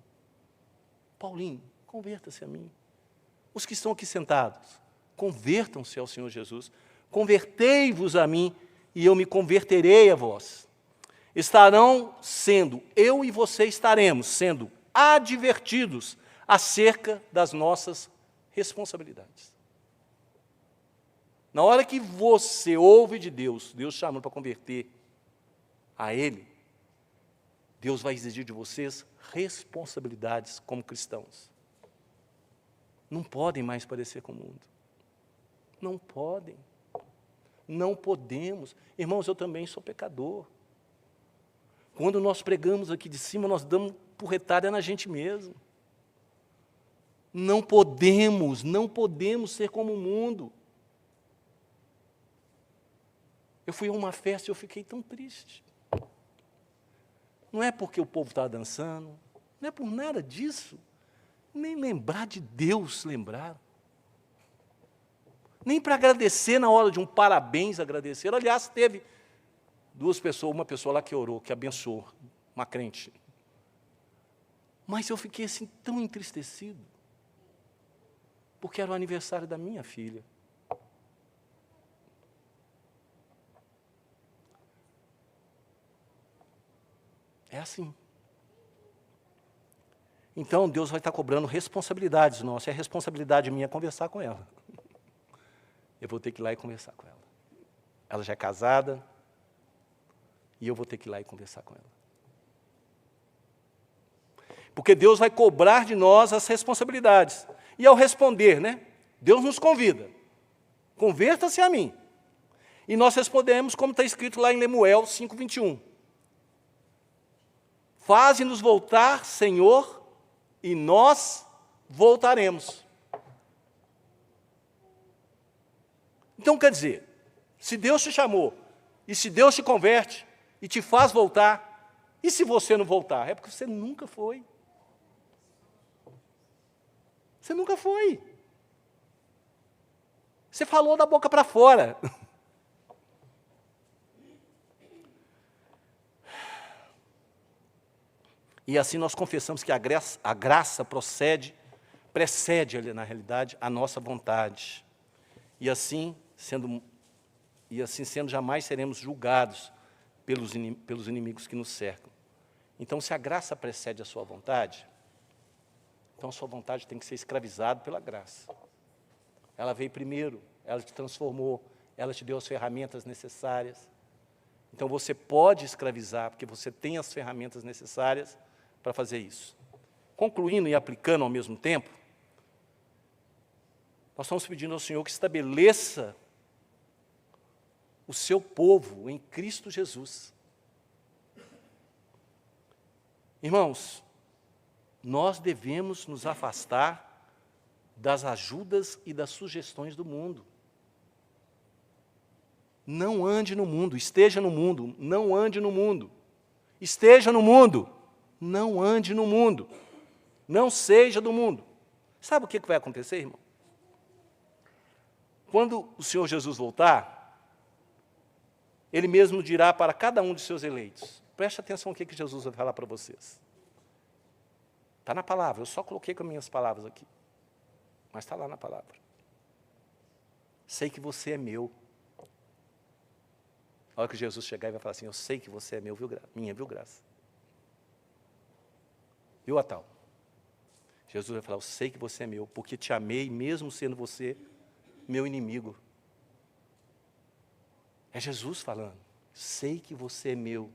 Paulinho, converta-se a mim. Os que estão aqui sentados, convertam-se ao Senhor Jesus. Convertei-vos a mim, e eu me converterei a vós. Estarão sendo, eu e você estaremos sendo advertidos acerca das nossas responsabilidades. Na hora que você ouve de Deus, Deus chamando para converter a Ele, Deus vai exigir de vocês responsabilidades como cristãos. Não podem mais parecer com o mundo. Não podem. Não podemos. Irmãos, eu também sou pecador. Quando nós pregamos aqui de cima, nós damos porretada na gente mesmo. Não podemos ser como o mundo. Eu fui a uma festa e eu fiquei tão triste. Não é porque o povo estava dançando, não é por nada disso. Nem lembrar de Deus lembrar. Nem para agradecer na hora de um parabéns agradecer. Aliás, teve duas pessoas, uma pessoa lá que orou, que abençoou, uma crente. Mas eu fiquei assim tão entristecido, porque era o aniversário da minha filha. É assim. Então, Deus vai estar cobrando responsabilidades nossas. É responsabilidade minha conversar com ela. Eu vou ter que ir lá e conversar com ela. Ela já é casada, e eu vou ter que ir lá e conversar com ela. Porque Deus vai cobrar de nós as responsabilidades. E ao responder, Deus nos convida. Converta-se a mim. E nós respondemos como está escrito lá em Lemuel 5:21. Faze-nos voltar, Senhor, e nós voltaremos. Então, quer dizer, se Deus te chamou, e se Deus te converte, e te faz voltar, e se você não voltar? É porque você nunca foi. Você nunca foi. Você falou da boca para fora. E assim nós confessamos que a graça precede, na realidade, a nossa vontade. E assim sendo, jamais seremos julgados pelos inimigos que nos cercam. Então, se a graça precede a sua vontade, então a sua vontade tem que ser escravizada pela graça. Ela veio primeiro, ela te transformou, ela te deu as ferramentas necessárias. Então, você pode escravizar, porque você tem as ferramentas necessárias para fazer isso. Concluindo e aplicando ao mesmo tempo, nós estamos pedindo ao Senhor que estabeleça o seu povo em Cristo Jesus. Irmãos, nós devemos nos afastar das ajudas e das sugestões do mundo. Não ande no mundo, esteja no mundo, não ande no mundo. Esteja no mundo, não ande no mundo. Não seja do mundo. Sabe o que vai acontecer, irmão? quando o Senhor Jesus voltar, Ele mesmo dirá para cada um de seus eleitos. Preste atenção no que Jesus vai falar para vocês. Está na palavra, eu só coloquei com as minhas palavras aqui. Mas está lá na palavra. Sei que você é meu. A hora que Jesus chegar, ele vai falar assim, eu sei que você é meu, viu, minha, viu, Graça? Viu, Atal? Jesus vai falar, eu sei que você é meu, porque te amei, mesmo sendo você meu inimigo. É Jesus falando, sei que você é meu,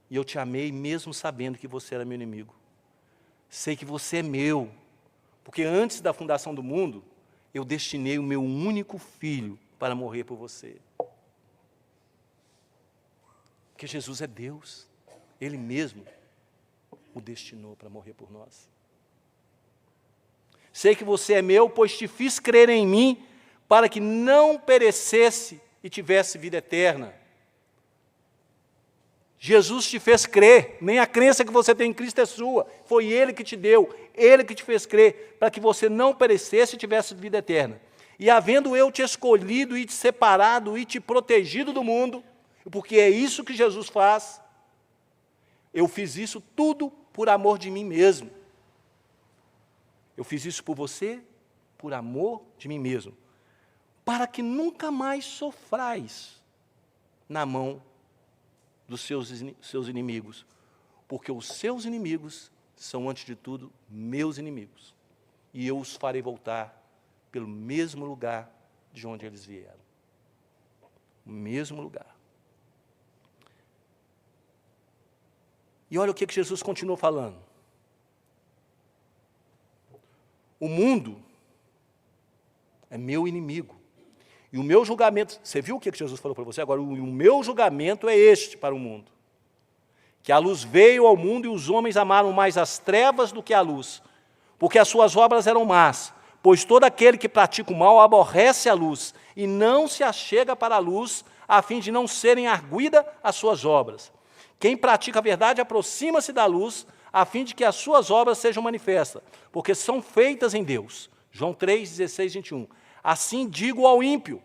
e eu te amei mesmo sabendo que você era meu inimigo. Sei que você é meu, porque antes da fundação do mundo, eu destinei o meu único filho para morrer por você. Porque Jesus é Deus, Ele mesmo o destinou para morrer por nós. Sei que você é meu, pois te fiz crer em mim, para que não perecesse e tivesse vida eterna. Jesus te fez crer, nem a crença que você tem em Cristo é sua, foi Ele que te deu, Ele que te fez crer, para que você não perecesse e tivesse vida eterna. E havendo eu te escolhido e te separado e te protegido do mundo, porque é isso que Jesus faz, eu fiz isso tudo por amor de mim mesmo. Eu fiz isso por você, por amor de mim mesmo, para que nunca mais sofrais na mão dos seus inimigos, porque os seus inimigos são, antes de tudo, meus inimigos, e eu os farei voltar pelo mesmo lugar de onde eles vieram. O mesmo lugar. E olha o que Jesus continuou falando. O mundo é meu inimigo. E o meu julgamento, você viu o que Jesus falou para você? Agora, o meu julgamento é este para o mundo. Que a luz veio ao mundo e os homens amaram mais as trevas do que a luz, porque as suas obras eram más. Pois todo aquele que pratica o mal aborrece a luz e não se achega para a luz, a fim de não serem arguidas as suas obras. Quem pratica a verdade aproxima-se da luz, a fim de que as suas obras sejam manifestas, porque são feitas em Deus. João 3, 16, 21. Assim digo ao ímpio,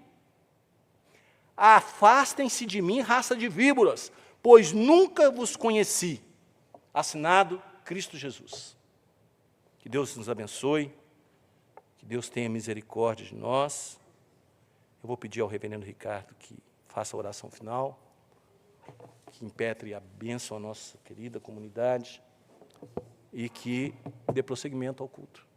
afastem-se de mim, raça de víboras, pois nunca vos conheci. Assinado Cristo Jesus. Que Deus nos abençoe, que Deus tenha misericórdia de nós. Eu vou pedir ao reverendo Ricardo que faça a oração final, que impetre a bênção à nossa querida comunidade e que dê prosseguimento ao culto.